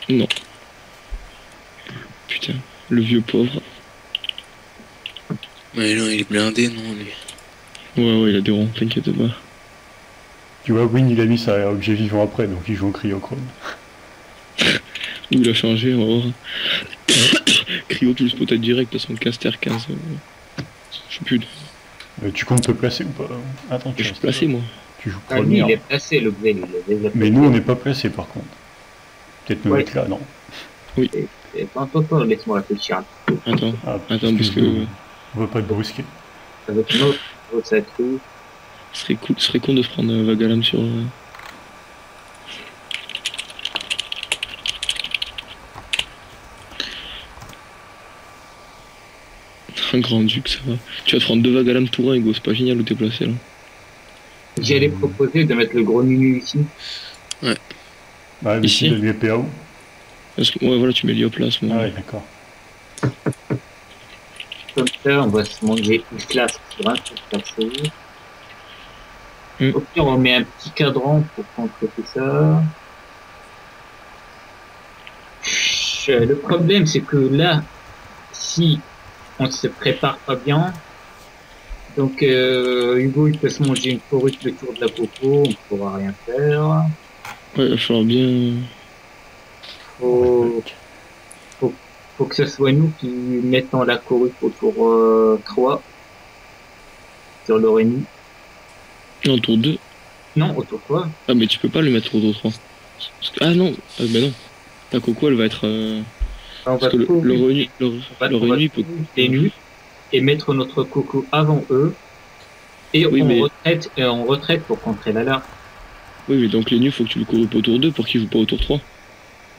Non. Putain, le vieux pauvre. Mais non, il est blindé, non, lui. Ouais, il a des ronds, t'inquiète pas. Tu vois, Win, il a mis ça objet vivant après, donc il joue en cryochrome. Ou il a changé, on va voir. Cryo, tu le spotais direct à son caster 15. Je sais plus. Tu comptes te placer ou pas? Attends, tu Je suis restes placé, là. moi. Tu joues Ah, lui, il première. est placé, le Gwen, il est déjà Mais placé. nous, on n'est pas placé par contre. Peut-être me Ouais. mettre là, non? Et attends, laisse-moi réfléchir un peu. Attends, Ah, attends, parce que excuse-nous, on va pas te brusquer. Avec notre cette rue. ce serait con de se prendre Vagalam sur. Un grand duc, ça va. Tu vas te prendre 2 Vagalam pour un, Ego, c'est pas génial où t'es placé là. J'allais proposer de mettre le gros Nunu ici. Ah, mais Ici. tu donnes les PAO. Parce que, ouais, voilà, tu mets lui à place, moi. Ah ouais, d'accord. Comme ça, on va se manger une classe sur un seul perso. Au pire, on met un petit cadran pour contrer tout ça. Le problème, c'est que là, si on se prépare pas bien, donc Hugo, il peut se manger une chorus le tour de la popo, on pourra rien faire. Ouais, il va falloir bien. Faut que ce soit nous qui mettons la chorus au tour 3 sur l'Oreni. Non, tour 2. Non, au tour 3. Ah, mais tu peux pas le mettre au tour 3. Ah non, bah non. Ta Coco, elle va être. On Parce va que le revenu, il peut. les nus et mettre notre coco avant eux et Oui, on retraite pour contrer la larve. Oui, mais donc les nus, faut que tu le courus au tour 2 pour qu'ils jouent pas au tour 3.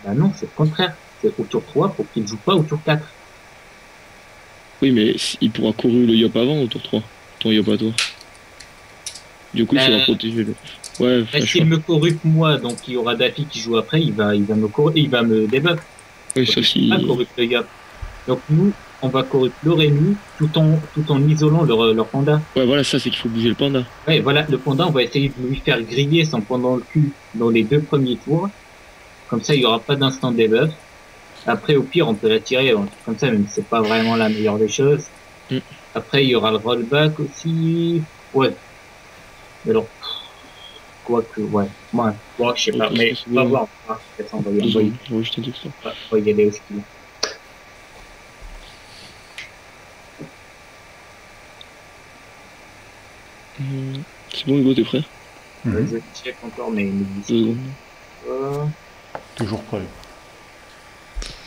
Bah non, c'est le contraire. C'est au tour 3 pour qu'ils jouent pas au tour 4. Oui, mais il pourra courir le yop avant au tour 3. Ton yop à toi. Du coup, il faudra protéger le. Ouais, S'il me corrupe moi, donc il y aura Daffy qui joue après, il va me debuff. Oui, ça si. Pas corrupt le yop. Donc nous, on va corrupt le Rémi tout en isolant leur panda. Ouais, voilà, ça c'est qu'il faut bouger le panda. Ouais, voilà, le panda, on va essayer de lui faire griller son panda dans le cul dans les 2 premiers tours. Comme ça, il y aura pas d'instant debuff. Après, au pire, on peut la tirer comme ça, même si c'est pas vraiment la meilleure des choses. Après, il y aura le rollback aussi. Ouais. Mais alors, quoique, ouais. Moi, je sais pas, mais on va voir. On va y aller aussi. C'est bon, Hugo, t'es prêt? Je check encore mes 2 secondes. Toujours prêt.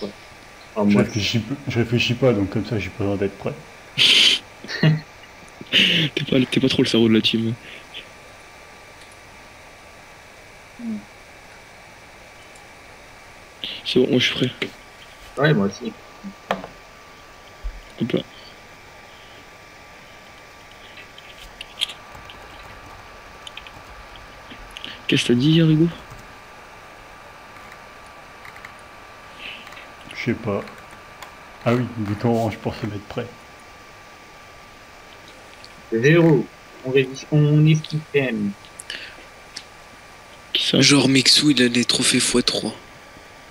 Ouais. Je réfléchis pas, donc comme ça j'ai pas besoin d'être prêt. T'es pas trop le cerveau de la team. C'est bon, moi je suis prêt. Ouais, moi aussi. Hop là. Qu'est-ce que t'as dit hier, Hugo? Je sais pas. Ah oui, bouton orange pour se mettre prêt. 0. On esquive PM. Qui ça? Genre Mixou, il a les trophées x3.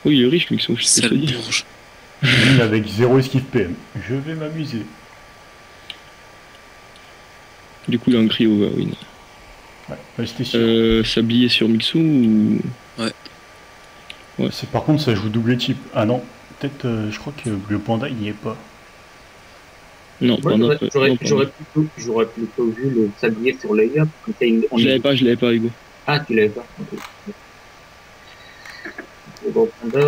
Oui, il est riche, Mixo. Sale bourge. Win avec 0 esquive PM. Je vais m'amuser. Du coup, il a un cryo, Win. Ouais, restez sûr. S'habiller sur Mixo ou. Ouais. Par contre, ça joue double type. Ah non, peut-être, je crois que le panda il n'y est pas. Non, Ouais, j'aurais plutôt vu le sablier sur le yop. Je l'avais pas, Hugo. Ah, tu l'avais pas. Okay. Bon, panda.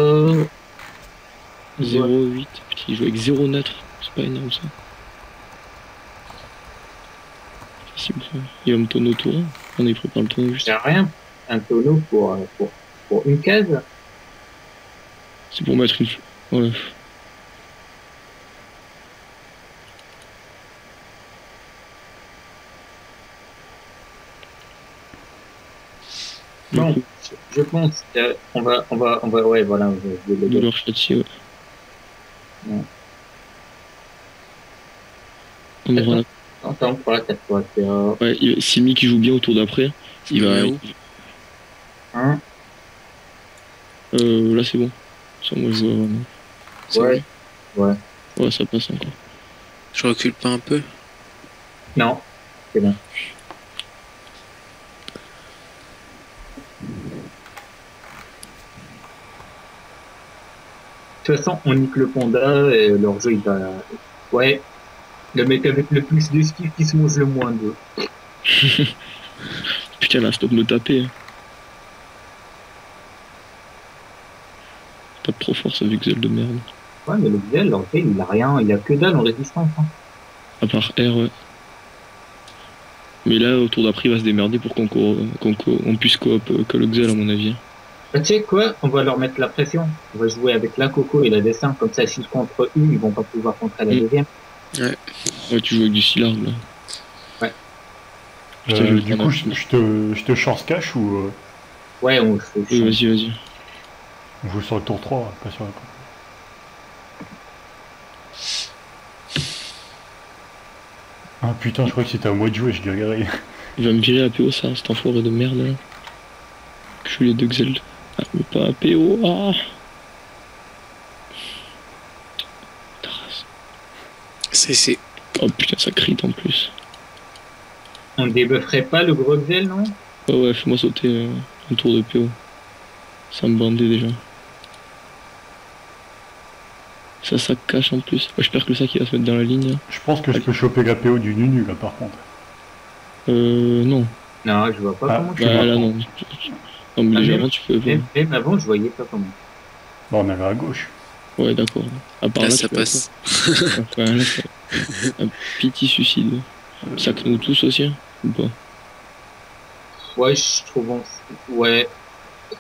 0,8. Putain, il joue avec 0 neutre. C'est pas énorme ça. C'est bon, ça. Il va me tourner au tour 1. On est prépare le tour juste. C'est rien. Un tonneau pour une case. C'est pour mettre une. Ouais. Non, je pense qu'on va, ouais, voilà, de leur châtier, ouais. Ouais. On aura Attends, voilà, t'as quoi faire. Ouais, Simi qui joue bien au tour d'après, il va. Hein Là c'est bon. Ça, moi, je vois vraiment. C'est Ouais. bon. Ouais. Ouais, ça passe encore. Je recule pas un peu. Non, c'est bon. De toute façon, on nique le panda et leur jeu, il va... Ouais, le mec avec le plus de skill qui se mange le moins d'eux. Putain, là, stop me taper. Hein. Pas de trop fort, ça Vuxel de merde. Ouais, mais le Xel, en fait, il a rien, il a que dalle en résistance. Hein. À part R, ouais. Mais là, au tour d'après, il va se démerder pour on puisse coop que le Xel, à mon avis. Bah, tu sais quoi? On va leur mettre la pression. On va jouer avec la Coco et la Dessin. Comme ça, s'ils contre une, ils vont pas pouvoir contrer la deuxième. Ouais, tu joues avec du Silarg, là. Ouais. Putain, je vais Du prendre coup, un- je te chance cash ou Ouais, on fait Oui, vas-y, vas-y. on joue sur le tour 3, pas sur la coupe. Ah putain, je crois que c'était à moi de jouer, je galérais. Il va me virer à PO, ça, cet enfoiré de merde, là. Que je suis les deux Xel. Ah, mais pas à PO, ah. Taras. C'est. Oh putain, ça crit en plus. On débufferait pas le gros Xel, non? Ouais, fais-moi sauter un tour de PO. Ça me bandait déjà. Ça cache en plus. Ouais, j'espère que le sac il va se mettre dans la ligne. Là. Je pense que je peux choper la PO du Nunu là par contre. Non. Non, je vois pas Ah, comment tu bah, vois. Là, non. Non, mais Ah, légèrement, tu peux pas. Même avant, je voyais pas comment. Bon, on avait à gauche. Ouais, d'accord. À part Là, là, ça tu peux passe. pas. Enfin, là, un petit suicide. Ça que nous tous aussi, hein, ou pas? Ouais, je trouve... Ouais.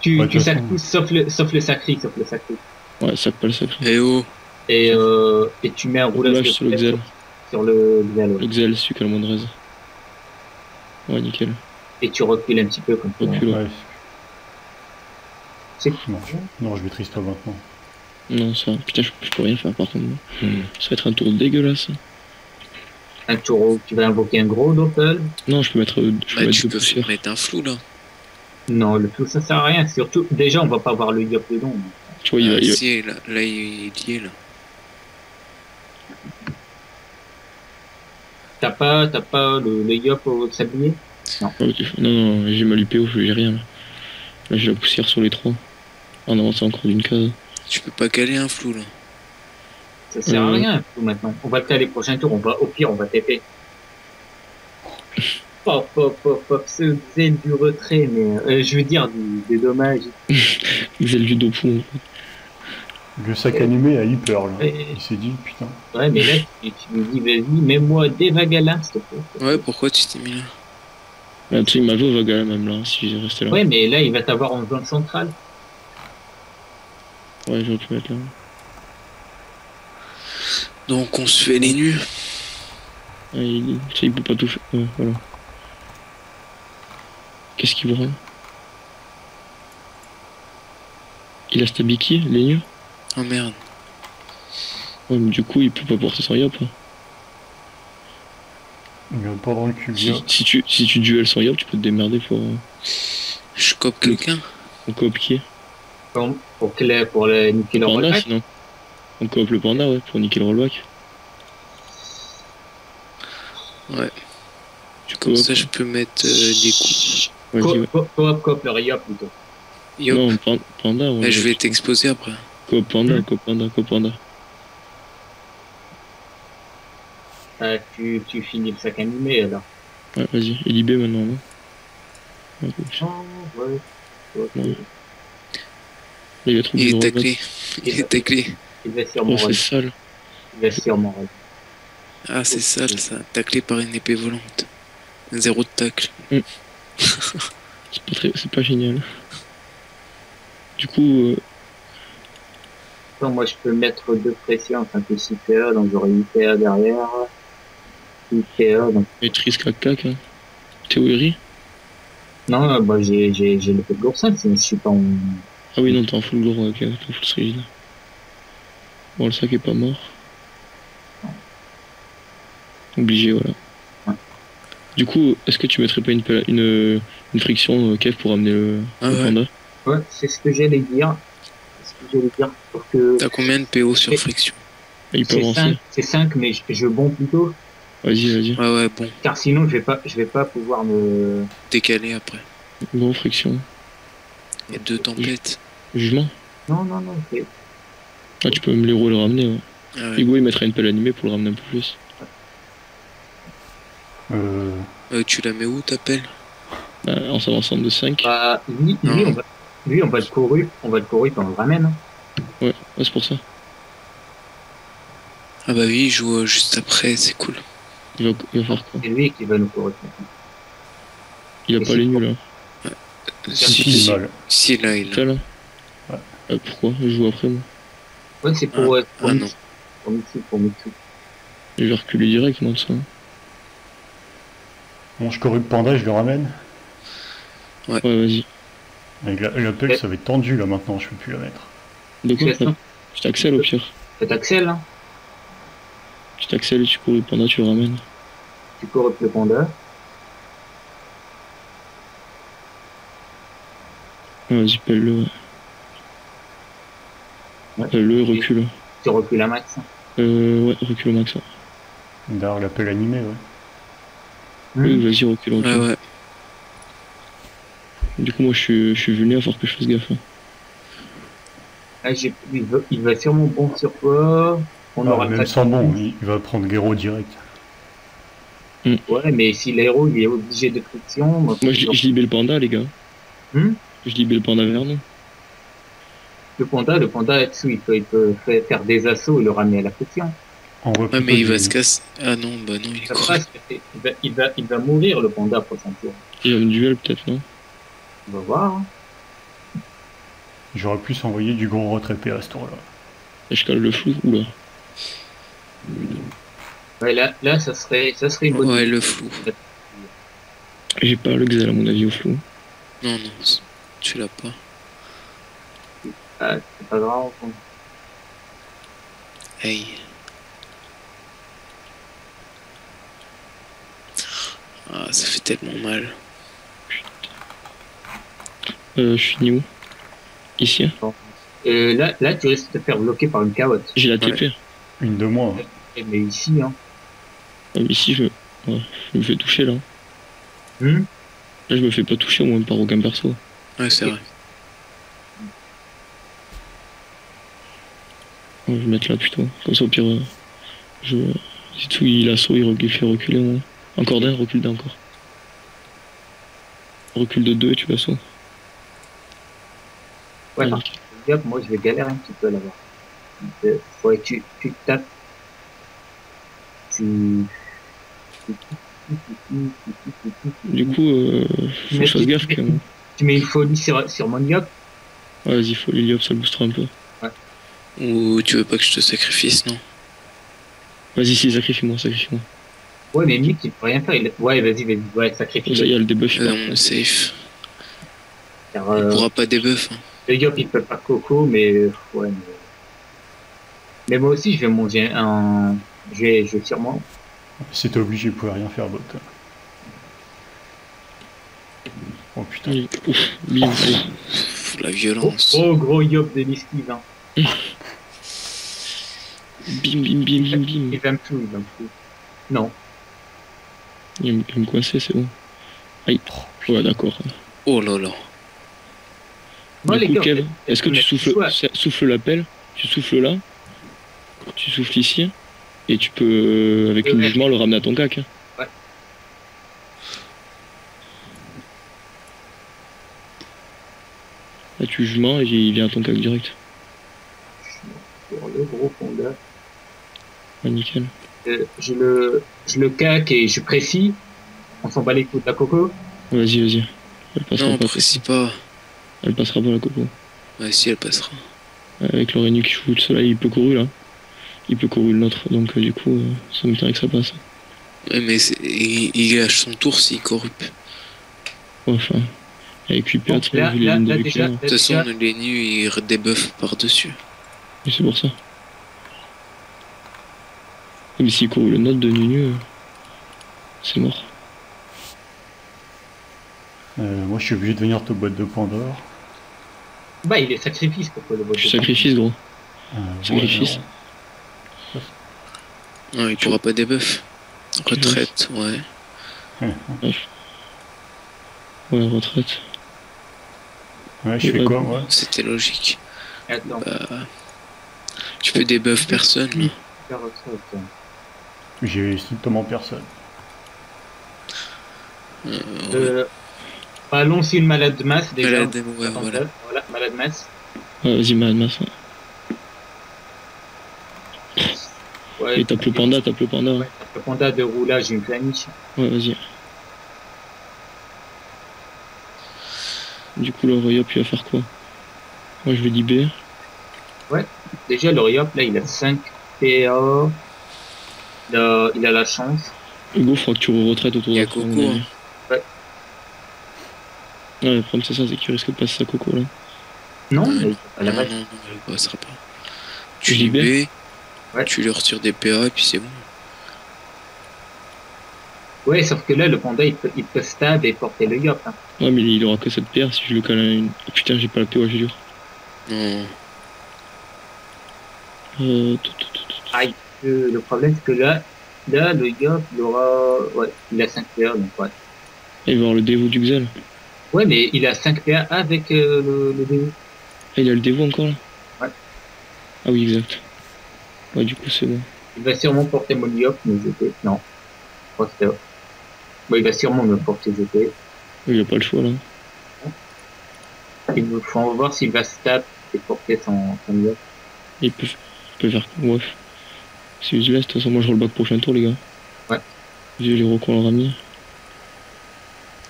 Tu, Ouais, de tu toute sacs façon. tous, sauf le sacri, sauf le sacri. Ouais, ça pas le sacré. Eh oh. Et tu mets un roulage Roulage de sur le tête Xel. sur le Xel, ouais. Le Xel, celui qui a le moins de raise. Ouais, nickel. Et tu recules un petit peu comme ça. Recule. Ouais. C'est Non, je vais triste maintenant. Non, ça. Putain, je peux rien faire par contre. Moi. Ça va être un tour dégueulasse. un tour où tu vas invoquer un gros doppel. Non, je peux mettre Bah, tu deux peux poussières. mettre un flou là. Non, le tout ça sert à rien. Surtout, déjà, on va pas voir le yop dedans. Tu vois, il va. Si, là, il y est là. T'as pas le yop au sablier? Ah, ok. Non, j'ai mal UPO, j'ai rien là. Là, j'ai la poussière sur les trois. On avance encore d'une case. Tu peux pas caler un flou là. Ça sert à rien, tout maintenant. On va le caler les prochains tours. Au pire, on va TP. Pop, ce zen du retrait, mais je veux dire des dommages. Xel du Dopou. Le sac animé a eu peur là. Ouais. Il s'est dit putain. Ouais, mais là, tu me dis, vas-y, mets-moi des Vagala, s'il te plaît. Ouais, pourquoi tu t'es mis là? Là, tu sais, il m'a joué Vaga même là, si j'ai resté là. Ouais, mais là, il va t'avoir en zone centrale. Ouais, j'aurais pu mettre là. Donc on se fait les nus. Ah, tu sais, il peut pas tout faire. Ouais, voilà. Qu'est-ce qu'il voit? Il a Stabiki, les nus? Oh merde. Ouais, mais du coup, il peut pas porter son yop. Hein. Il vient pas dans le cul. Si tu duels son yop, tu peux te démerder pour Je cope quelqu'un. on coop qui? Pour niquer le Panda, rollback. sinon. On coop le panda, ouais, pour niquer le rollback. Ouais. Tu Comme coop. ça, je peux mettre des coups. Vas-y, ouais. Coop le yop plutôt. Yop. Non, panda, ouais. Là, je vais t'exposer après. Coop panda, coop panda. Tu finis le sac animé alors. Ouais, vas-y. Et l'IB maintenant, non? Ouais, Oh, ouais. Ouais. Là, il a trop Il de est rollback. taclé. Il est taclé. Il va sûrement Oh, c'est run. sale. Il va sûrement run. Ah, c'est sale ça. Taclé par une épée volante. 0 de tacle. C'est pas génial. Du coup, Donc, moi, je peux mettre deux pressions, enfin, plus IPA, donc j'aurai IPA derrière. IPA, donc. maîtrise cac-cac, hein. Théorie. Non, bah, j'ai le peu de l'oursin, mais je suis pas en. Ah oui, non, t'es en full lourd, ok, t'es en full rigide. Bon, le sac est pas mort. Obligé, voilà. Ouais. Du coup, est-ce que tu mettrais pas une friction, Kev, pour amener le Ah ouais. panda? Ouais, c'est ce que j'allais dire. Parce je vais dire que T'as combien de PO sur Et- friction? Il peut avancer. c'est 5, mais je bond plutôt, Vas-y, vas-y. Ouais, ouais, bon. car sinon je vais pas pouvoir me... Décalé après. Bon, friction. Il y a 2 tempêtes. Jugement. Non, non, non, Ah, tu peux même l'héros le ramener. Ouais. Ah ouais. Hugo, il mettra une pelle animée pour le ramener un peu plus. Tu la mets où, ta pelle? Bah, en s'avançant de 5. bah, Non. lui, on va le courir, puis on le ramène. Hein. Ouais, c'est pour ça. Ah bah oui, il joue juste après, c'est cool. Il va faire quoi? C'est lui qui va nous courir. Il a Et pas c'est les pour- nuls, là. Si, mal. Si, là, il a. Ça, là. Ouais. Pourquoi? Je joue après, moi. Ouais, c'est pour, Ah non. pour Mitsu. Je vais reculer direct, moi, de ça. Bon, je corrige le panda, je le ramène. Ouais, vas-y. Avec la pelle, Ouais. ça va être tendu là maintenant, je peux plus la mettre. De quoi? Fais ça. Je t'accèle au pire. C'est Axel, hein. Tu t'accèles et tu cours pendant tu le ramènes. Tu cours avec le panda. Ouais, vas-y, pelle-le. Ouais. Ouais. Pelle-le et recule. Tu recules à max. Ouais, recule au max. Ouais. D'ailleurs, la pelle animée, ouais. Oui, vas-y, recule, recule. Ouais, ouais. Du coup, moi, je suis vulné, à falloir que je fasse gaffe. Hein. Ah, il va sûrement bon sur toi. On Ah, aura même pas sans de- bon, il va prendre Guéro direct. Ouais, mais si l'aéro, il est obligé de friction. Moi, je libère le panda, les gars. Hmm. Je libère le panda vers nous. Le panda là-dessous, il peut faire des assauts et le ramener à la friction. On voit Ouais, plutôt mais il va du- se casser. Ah non, bah non, il est Ça court. passe, il va mourir, le panda, prochain tour. Il y a un duel, peut-être, non? On va voir. Hein. J'aurais pu s'envoyer du gros retraité à ce tour-là. Et je cale le flou. Oula. Ouais, là, ça serait une bonne Ouais, idée. le flou. J'ai pas le Xel, à mon avis, au flou. Non, non, tu l'as pas. Ah, c'est pas grave. Hey. Ah, ça fait tellement mal. Je finis où? Ici, hein. Là, tu risques de te faire bloquer par une carotte. J'ai la TP. Une de moins. Mais ici, hein. Ah, mais ici, ouais, je me fais toucher, là. Hmm. Là, je me fais pas toucher, moi, par aucun perso. Ouais, c'est vrai. Je vais mettre là, plutôt. Comme ça, au pire, si tout, il assaut, il fait reculer, moi. Encore d'un, recule d'un, encore. Recule de 2 et tu l'assaut. Ouais, Ouais, par nickel. contre, hop, moi, je vais galérer un petit peu là-bas. Faudrait que tu tapes. Du coup, faut que je fasse gaffe, quand même. Tu mets une folie sur mon yop. Ouais, vas-y, faut l'héliop, ça boostera un peu. Ou tu veux pas que je te sacrifie, non? Vas-y, si, sacrifie-moi, sacrifie-moi. Ouais, mais Mick, il peut rien faire. Ouais, vas-y, ouais, sacrifie. Comme ça, il y a le debuff, il Dans part. le safe. Car, Il pourra pas debuff. Hein. le yop, il peut pas coco, mais ouais. Mais moi aussi, je vais manger un. Je vais sûrement. Si t'es obligé, il pouvait rien faire, bot. Oh putain. Ouf, bim, allez. Pff, la violence. Oh, gros yop de l'esquive. Hein. Bim, bim, bim, bim, bim. Il va me tuer, il va me tuer. Non. Il va me coincer, c'est bon. Aïe. Ouais, d'accord. Oh là là. Bon, Du les coup, gars, Kev, est-ce que on tu a souffles, choix. souffles la pelle, tu souffles là, tu souffles ici, et tu peux, avec le Ouais. jugement, le ramener à ton cac. Hein. Ouais. Là, tu jugement et il vient à ton cac direct. Sur le gros panda. Ouais, nickel. Je le caque et je précis. On s'en bat les coups de la coco. Vas-y, vas-y. Elle passera Non, pas. précis pas. Elle passera pas la coco. Ouais, si, elle passera. Avec le Rénu qui joue le soleil, il peut courir là. Il peut courir le nôtre, donc du coup, ça m'étonnerait que ça passe. Ouais, mais il gâche son tour s'il corrupte. Ouais, enfin, avec 8 Bon, pertes, on a vu les lignes de victoire. De toute façon, les nus, ils redébuffent par-dessus. Et c'est pour ça. Mais s'il court le nôtre de Nunu, c'est mort. Moi, je suis obligé de venir te boîte de Pandore. Bah, il est sacrifice pour que le vote. Je sacrifice, gros. Sacrifice. Non, il pourra pas débuff. Retraite, ouais. Ouais, retraite. Ouais, je fais quoi, moi? C'était logique. Attends. Bah, tu peux débuff personne. Là. Faire retraite. J'ai strictement personne. Ouais. Allons sur une malade de masse déjà. Malade, ouais, voilà. Voilà, malade de masse. Ouais, vas-y, masse. Ouais, Et tape le panda. Ouais, tape le panda de roulage, une planiche. Ouais, vas-y. Du coup, le Royop, il va faire quoi? Moi, je vais dire B. Ouais, déjà le Ryop, là, il a 5 PA. Il a la chance. Hugo, faut que tu retraites autour Il y a de Coco. Ouais, Ouais. le problème, c'est ça, c'est qu'il risque de passer sa Coco, là. Non, Ouais, mais à la base. non, il passera pas. Tu dis B. B, Ouais. tu lui retires des PA et puis c'est bon. Ouais, sauf que là, le panda, il peut stab et porter le Yop. Hein. Ouais, mais il aura que cette paire si je le cale à une. Oh, putain, j'ai pas la PO, j'ai dur. Non. Aïe, le problème, c'est que là, le Yop, il aura. Ouais, il a 5 PA, donc ouais. Et il va avoir le dévot du Xel. Ouais, mais il a 5 PA avec le dévot. Ah, il a le dévot encore là? Ouais. Ah oui, exact. Ouais, du coup, c'est bon. Il va sûrement porter mon Yop, mais j'étais. Non. Je crois que c'était. Bon, il va sûrement me porter GP. Il a pas le choix là. Il faut voir s'il va stab et porter son Yop. Il peut faire. Ouais. C'est useless, de toute façon, moi je roll back prochain tour, les gars. Ouais. J'ai les recos qu'on leur a mis.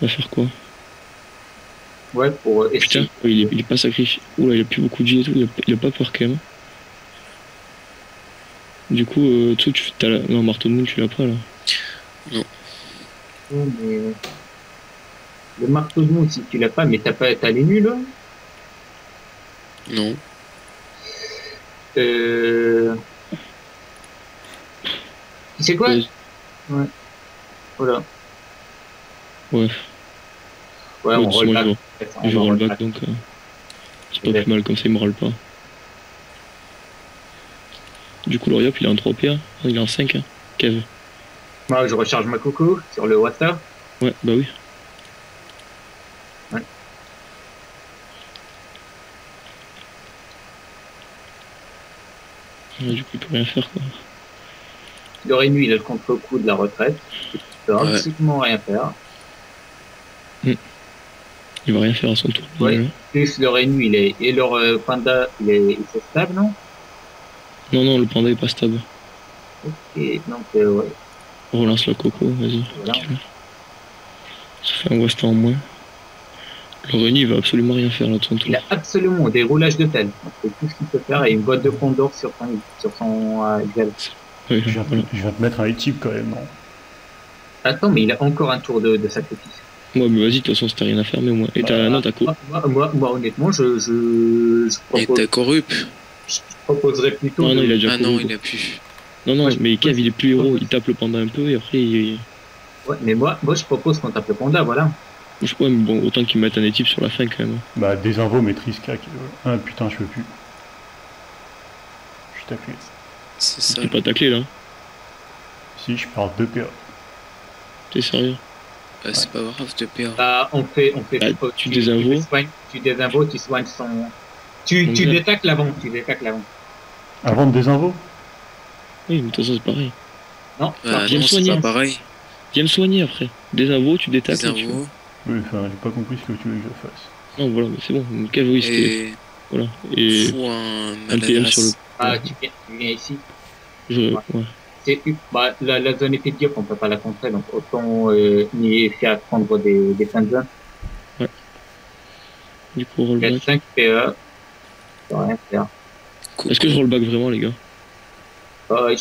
Il va faire quoi? Ouais, pour essayer. Putain, il est pas sacrifié. Oula, il a plus beaucoup de G et tout, il a pas peur quand même. Du coup, tu t'as la... Non, marteau de moon, tu l'as pas là. Non. Ouais, mais... Le marteau de moon, si tu l'as pas, mais t'as les nuls, là? Non. Tu sais quoi? Ouais. Ouais. Voilà. Ouais. Ouais, on roll back. Je vais roll back, donc c'est pas plus mal, comme ça il me roll pas. Du coup, l'Oriop, il est en 3 PA. Il est en 5, hein. Kev. Moi, je recharge ma coco sur le water. Ouais, bah oui. Ouais. Ouais, du coup, il peut rien faire, quoi. Le Rénu, il a le contre-coup de la retraite. Il peut absolument rien faire. Il va rien faire à son tour. Ouais. Plus le Rénu, il est. Et leur panda, il est stable, non? Non, le panda est pas stable. Ok, donc, ouais. On relance la coco, vas-y. Voilà. Ça fait un West en moins. Le Rénu, il va absolument rien faire là de son tour. Il a absolument des roulages de pelle. C'est tout ce qu'il peut faire et une boîte de condor sur son gel. Ouais, Je viens te mettre un équipe quand même, non? Attends, mais il a encore un tour de sacrifice. Ouais, mais vas-y, de toute façon, si t'as rien à faire, mais moi. Et non, t'as quoi? Moi, honnêtement, je Et t'as corrupt. Je proposerais plutôt. Non, il a déjà non, il a plus. Non, ouais, mais Kev, il est plus héros. Il tape le panda un peu et après, il. Ouais, mais moi, je propose qu'on tape le panda, voilà. Ouais, mais bon, autant qu'ils mettent un équipe sur la fin quand même. Bah, désinvo, maîtrise cac. Ah putain, je peux plus. Je t'appuie. C'est ça. Tu pas taclé là? Si, je parle de PA. T'es sérieux? Bah, c'est pas grave de PA. Bah, on fait. Bah, tu désinvos. Tu désinvos, tu soignes son. Tu détacles l'avant, Avant de désinvo? Oui, mais de toute façon, c'est pareil. Non, viens me soigner. C'est pas pareil. Viens me soigner après. Désinvo, tu détacles. Désinvo. Oui, enfin, j'ai pas compris ce que tu veux que je fasse. Non, voilà, mais c'est bon. Kev, oui, c'était. Et. Voilà. Et. Faut un PM sur le. Ah, tu viens ici. Ouais. Bah, la zone épidiope, on peut pas la contrer, donc autant y faire prendre des fins de zone. Ouais. Du coup, Il y a rollback. 5 PE. Ça va rien faire. Est-ce que je rollback vraiment, les gars?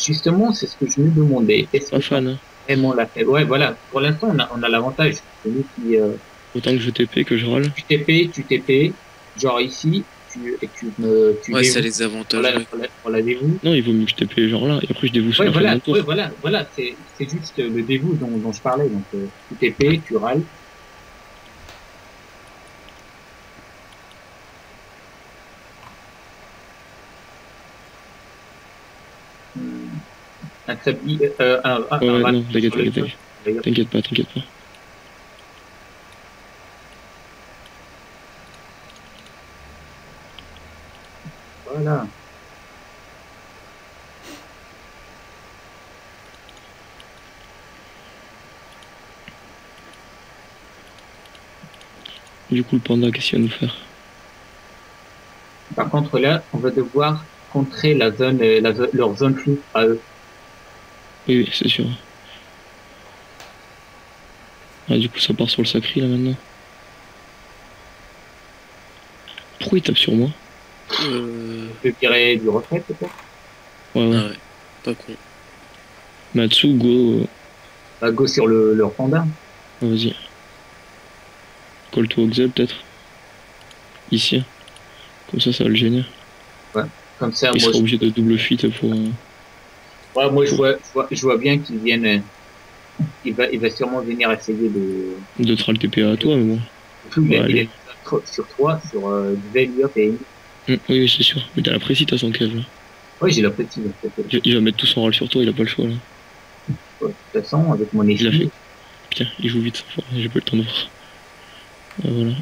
Justement, c'est ce que je me demandais. Est-ce Pas que fan, hein. vraiment la fait? Ouais, voilà. Pour l'instant, on a l'avantage. C'est nous qui. Autant que je TP, que je roll. Tu TP, genre ici, tu ouais, ça dévoues les avantages. pour la dévoue. Non, il vaut mieux que je TP genre là, et après je dévoue sur Ouais, la fin de mon tour. voilà, c'est juste le dévoue dont je parlais. Donc, tu TP, tu râles. Un crêpe, Ouais, un ouais, rat non, t'inquiète, sur le t'inquiète, sol. D'ailleurs, t'inquiète pas, t'inquiète pas. voilà. Du coup, le panda, qu'est-ce qu'il va nous faire? Par contre, là, on va devoir contrer la zone, leur zone floue à eux. Oui, oui, c'est sûr. Ah, du coup, ça part sur le sacré, là, maintenant. Pourquoi il tape sur moi? Euh... Je dirais du retrait, peut-être. Ouais, ouais. Ah ouais, pas con. Matsu, go. Bah, go sur leur panda. Vas-y. Call to Oxel, peut-être. Ici. Comme ça va le gêner. Ouais. Comme ça, Il moi, sera obligé de double fuite pour... ouais, moi, je vois bien qu'ils viennent, il va sûrement venir essayer de te le TPA à toi, mais bon. Surtout, Bah, il allez. est sur 3, sur Veliop et Amy. Oui, oui, c'est sûr. Mais t'as la précis, t'as son cave, là. Ouais, j'ai l'apprécié. Il va mettre tout son rôle sur toi, il a pas le choix, là. Ouais, de toute façon, avec mon Il a esprit. fait... Putain, il joue vite, j'ai pas le temps de voir. Ah, voilà.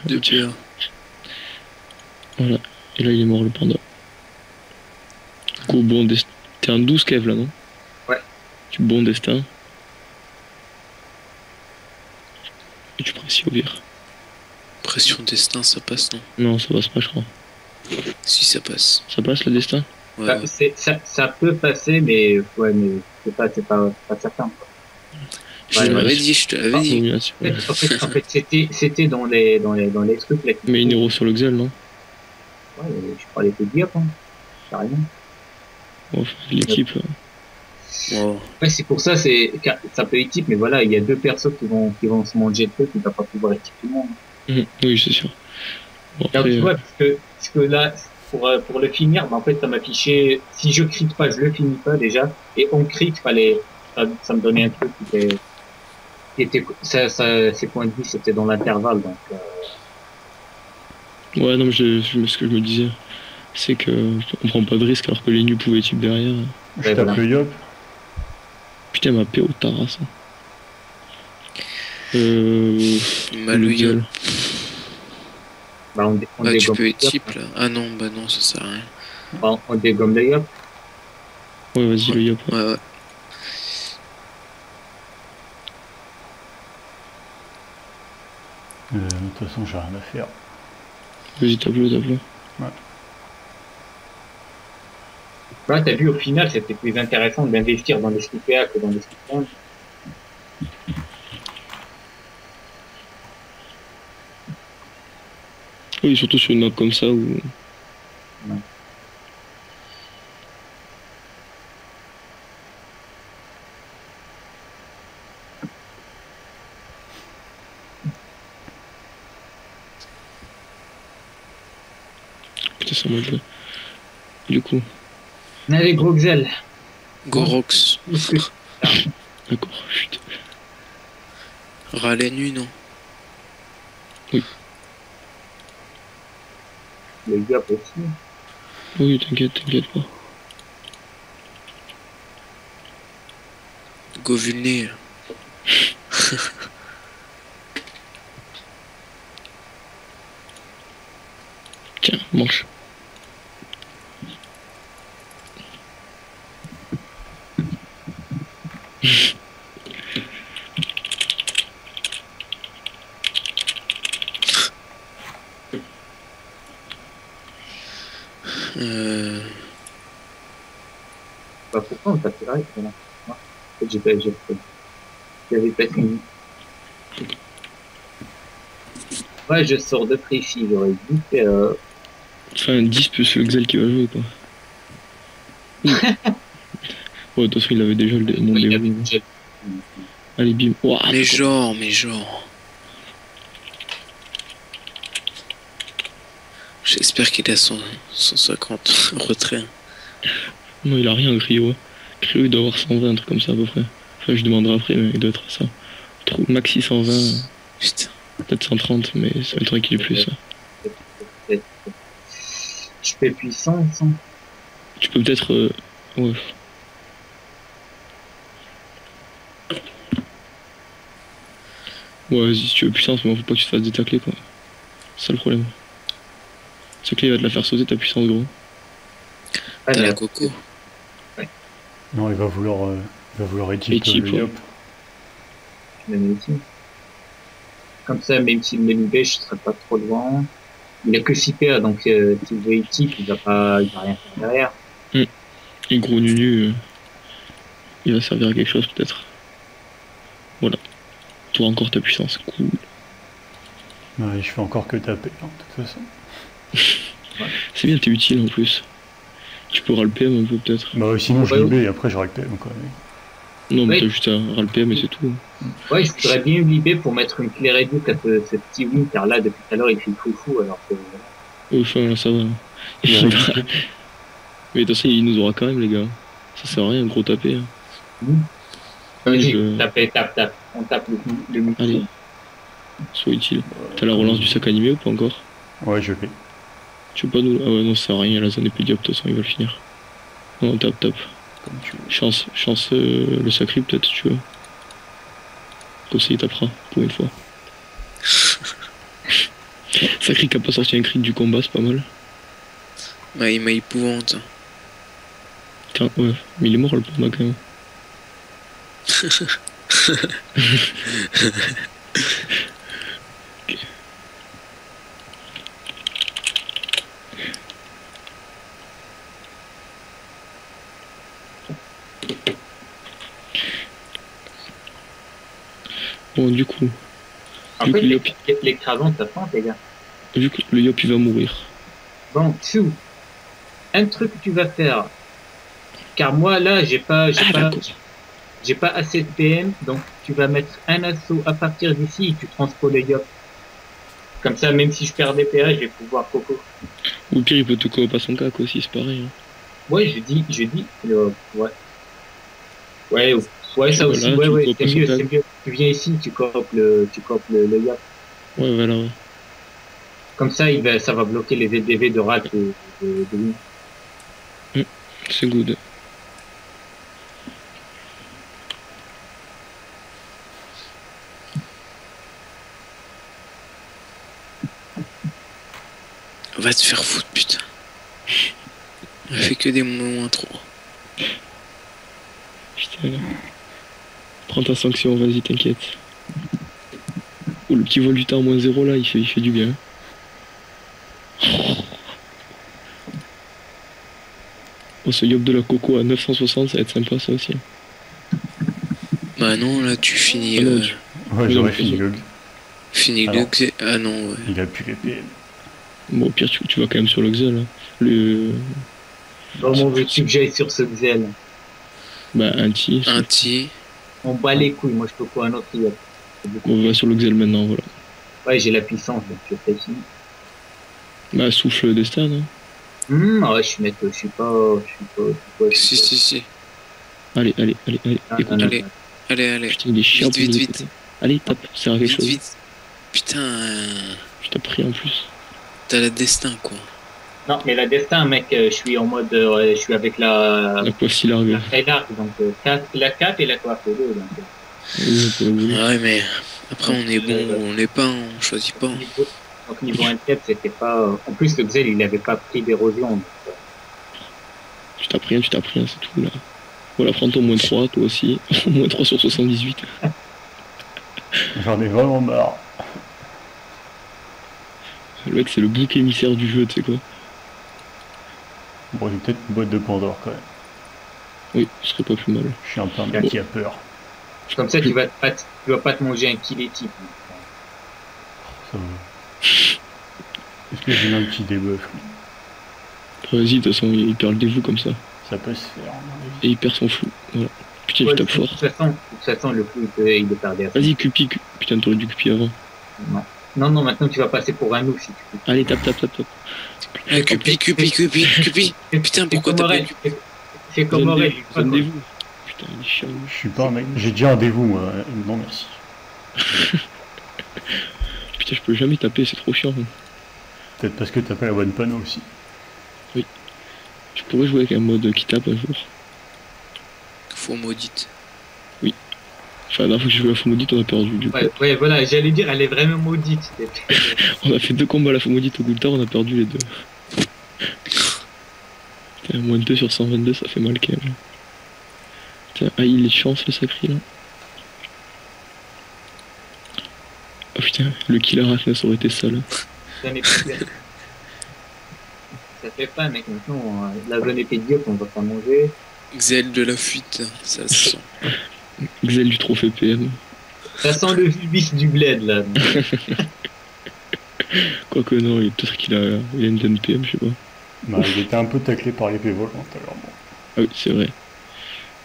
2 PA. Voilà. Et là, il est mort, le panda. Go, bon destin. T'es un 12 cave, là, non? Ouais. Tu bon destin. Et tu précis au vire. Pression destin, ça passe, non? Non, ça passe pas, je crois. Si, ça passe. Ça passe, le destin? Ouais, Bah, ouais. ça peut passer, mais, ouais, mais c'est pas certain, quoi. Je Ouais, te ouais, l'avais c'est- dit, je te l'avais dit. Oui, là, c'est vrai. En fait, c'était dans les trucs, là. Mais une héros sur le Xel, non? Ouais, je parlais de Diop, hein. Carrément. Bon, l'équipe... Wow. Ouais, c'est pour ça, ça peut être type, mais voilà, il y a deux personnes qui vont se manger le truc, tu vas pas pouvoir équiper tout le monde. Oui, c'est sûr. Bon, Là, après... tu vois, parce que là, pour le finir, bah, en fait, ça m'affichait, si je crit pas, je le finis pas déjà, et on crit, ça me donnait un truc qui était, ses points de vie, c'était dans l'intervalle, donc, Ouais, non, mais ce que je me disais, c'est que on prend pas de risque alors que les nus pouvaient type derrière. Je ouais, tape voilà. le Yop. Putain, ma PO Taras. Malou Yop. Bah, on Bah, tu dégomme peux le être Yop, type là. Ah non, bah non, ça sert à rien. on dégomme le Yop. Ouais, vas-y, le Yop. Ouais, ouais. De toute façon, j'ai rien à faire. Vas-y, tape-le, tape-le. Là, t'as vu, au final, c'était plus intéressant d'investir dans les SPA que dans les SPA. Oui, surtout sur une map comme ça où... Ouais. Putain, c'est moi joué. Du coup, Allez, gros Xel. Gorox. d'accord, chut. Râler nu, non? Le Yop aussi. Oui, t'inquiète, t'inquiète pas. Go vulné. Tiens, manche. Bah, pourquoi on t'a fait arrêter, là? En fait, j'avais pas fini. Ouais, je sors de précis, j'aurais dit que, Enfin, 10 plus le Xel qui va jouer, quoi. Ouais, de toute façon, il avait déjà le nom oui, il des y avait roues. déjà- Allez, bim. Ouah, Mais d'accord. genre. J'espère qu'il a son 150 retrait. Non, il a rien, Cryo. Cryo, il doit avoir 120, un truc comme ça, à peu près. Enfin, je demanderai après, mais il doit être à ça. Maxi 120, Putain. peut-être 130, mais ça m'étonnerait qu'il ait plus, ça. Je fais puissance, hein. Tu peux peut-être Ouais. Ouais, vas-y, si tu veux puissance, mais faut pas que tu te fasses détacler, quoi. C'est ça le problème. C'est que là, il va te la faire sauter ta puissance, gros. Ah, T'as mais la coco. Non, il va vouloir équipe Équipe, le ouais. Yop. je le mets ici. Comme ça, même s'il me met je serai pas trop devant. Il a que 6 PA, donc s'il veut type, il va rien faire derrière. Et gros Nunu, il va servir à quelque chose, peut-être. Voilà. Tu auras encore ta puissance, cool. Ouais, je fais encore que taper, hein, de toute façon. C'est bien, t'es utile en plus. Tu peux ras le PM un peu, peut-être. Bah sinon je Ouais, libère et après j'aurai le PM quoi. Non, mais Ouais. t'as juste à ras le PM et c'est tout. Ouais, je voudrais bien me libérer pour mettre une clé réduite à ce petit win, car là, depuis tout à l'heure, il fait foufou, alors que... Enfin, là, ça va. Il Il va- réduit. Mais de toute façon, il nous aura quand même, les gars. Ça sert à rien, gros taper. Hein. Vas-y, Je- tape. On tape le multi. Allez. Sois utile. T'as la relance du sac animé ou pas encore? Ouais, je l'ai. Tu veux pas nous... Ah ouais, non, ça sert à rien, la zone est plus diable, de toute façon, il va le finir. Non, tape. Comme tu veux. Chance le sacré, peut-être, si tu veux. Comme ça, il tapera, pour une fois. Sacré qui a pas sorti un cri du combat, c'est pas mal. Bah, il m'a épouvante. Tiens, ouais, mais il est mort, le panda, quand même. Bon, du coup, En vu fait, que le Yop, l'écrasante, ça sent, les gars. vu que le Yop, il va mourir. Bon, Tchou, un truc que tu vas faire. Car moi, là, j'ai pas assez de PM, donc tu vas mettre un assaut à partir d'ici et tu transposes les Yop. Comme ça, même si je perds des PA, je vais pouvoir coco. Ou pire, il peut te coop à son cac aussi, c'est pareil. Hein. Ouais, je dis, ouais. Ouais, ça Voilà, aussi, tu ouais, coopes c'est à son mieux, cac. c'est mieux. Tu viens ici, tu copes le Yop. Ouais, voilà, ouais. Comme ça, ça va bloquer les VDV de Rat de Win. C'est good. Va te faire foutre, putain. On a fait que des moments trop. Putain, là. Prends ta sanction, vas-y, t'inquiète. Oh, le petit vol du temps à -0 là, il fait du bien. Oh, ce Yop de la coco à 960, ça va être sympa ça aussi. Bah non, là tu finis. Ah non, Ouais, Oui, j'aurais non, fini le. Finis Alors. le. Ah non, ouais. Il a plus les PM. Bon, au pire, tu vas quand même sur le Xel. Hein. Comment veux-tu que j'aille sur ce Xel? Bah, un ti. Un ti. On bat les couilles, moi je peux quoi un autre Yop. On va sur le Xel maintenant, voilà. Ouais, j'ai la puissance, donc je fais ici. Bah, souffle destin, hein. Ouais, je suis pas. Si. Allez, Ah, écoute. Allez. Allez. Putain, il est chiant. Vite. pour nous écouter. Allez, tape, c'est quelque chose. Vite. Putain, Je t'ai pris en plus. t'as le destin quoi. Non, mais la destin, mec, je suis en mode. Je suis avec la La si largue. très large, donc la 4 et la coiffe 2. Donc, Oui, pour le voulu. Ouais, mais après on est bon, on l'est pas, on choisit pas. niveau intel, c'était pas. En plus, le Xel, il avait pas pris d'érosion. Donc, Tu t'as pris un, c'est tout là. Voilà, prends ton -3, toi aussi. -3 sur 78. J'en ai vraiment marre. Le mec, c'est le bouc émissaire du jeu, tu sais quoi. Bon, j'ai peut-être une boîte de Pandore quand même. Oui, ce serait pas plus mal. Je suis un peu un mec qui a peur. comme ça, tu vas pas te manger un kill type. Ça va. Est-ce que j'ai eu un petit debuff lui? Vas-y, de toute façon, il perd le dévou comme ça. Ça peut se faire, à mon avis. Et il perd son flou. Voilà. Putain, Ouais, tu tapes de fort. toute façon, le coup, il est perdu. Vas-y, Cupi. Putain, t'aurais dû Cupi avant. Non, maintenant tu vas passer pour un ouf si tu peux. Allez, tape. Ah, Cupi. Putain, pourquoi t'as pas Cupi? C'est comme Aurel. Zone dévou. Putain, il est chiant. Je suis pas un mec. J'ai déjà un dévou, moi. Non, merci. Putain, je peux jamais taper, c'est trop chiant. Peut-être parce que t'as pas la bonne panneau aussi. Je pourrais jouer avec un mode qui tape un jour. fois maudite. Enfin, la dernière fois que j'ai joué à la fois maudite, on a perdu. Du coup. Ouais, voilà, j'allais dire, elle est vraiment maudite. On a fait 2 combats à la fois maudite au Goultar, on a perdu les 2. Putain, moins de 2 sur 122, ça fait mal quand même. Putain, ah, il est de chance le sacré là. Oh putain, le killer Athnas aurait été ça là. Ça n'est plus bien. Ça fait pas, mec, maintenant, la zone épédiote, on va pas manger. Xel de la fuite, ça se sent. Xel du trophée PM. Ça sent le bis du bled, là. Quoique non, peut-être qu'il a une donne PM, je sais pas. Bah, il était un peu taclé par l'épée volante, alors bon. Ah oui, c'est vrai.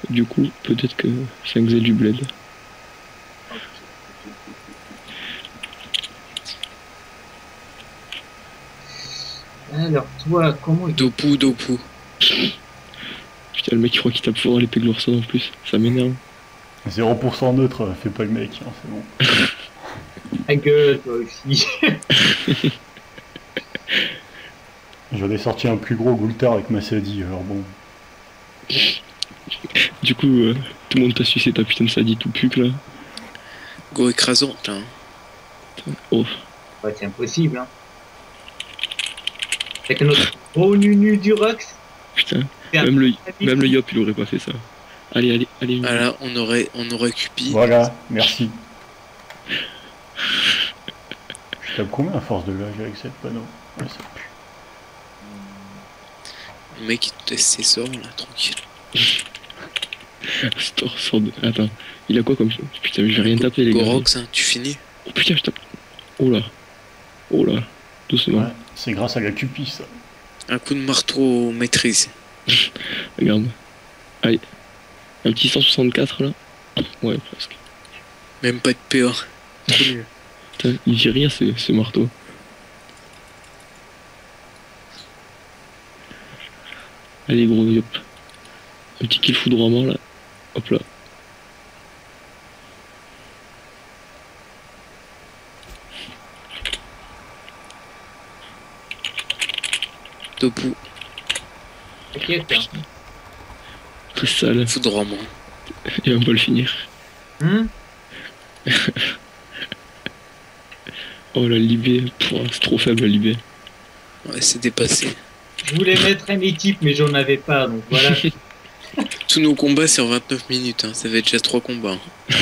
Du coup, peut-être que c'est un Xel du bled. Alors, toi, comment... Dopu, Dopu. Putain, le mec il croit qu'il tape fort à l'épée Glorson en plus, ça m'énerve. 0% neutre, fais pas le mec, hein, c'est bon. Ta gueule, toi aussi. J'en ai sorti un plus gros Goultar avec ma Sadi, alors bon. Du coup, tout le monde t'a sucé ta putain de Sadi tout puc là. Go écrasante, là. Hein. Oh, Ouais, c'est impossible, hein. Avec notre gros nu du Rox. putain. Même le Yop il aurait pas fait ça. Allez. Voilà, on aurait Cupi. Voilà, merci. Je tape combien à force de l'âge avec cette panneau? Ouais, ça pue. Le mec il te teste ses sorts là, tranquille. Sort de... Attends, il a quoi comme ça? Putain, je vais rien taper les gars. Gorox, hein, tu finis. Oh putain, je tape. Oh là. Doucement. Ouais, c'est grâce à la Cupi, ça. Un coup de marteau maîtrise. Regarde. Allez. Un petit 164 là. Ouais, presque. Même pas de PA. Putain, il dit rien ce marteau. Allez gros Yop. Un petit kill foudroiement là. Hop là. Dopu, T'inquiète, hein. Très sale. foudroiement. Il va pas le finir. Oh la Libé. C'est trop faible la Libé. Ouais, c'est dépassé. Je voulais mettre un équipe, mais j'en avais pas, donc voilà. Tous nos combats sur 29 minutes, hein. Ça fait déjà 3 combats. Hein.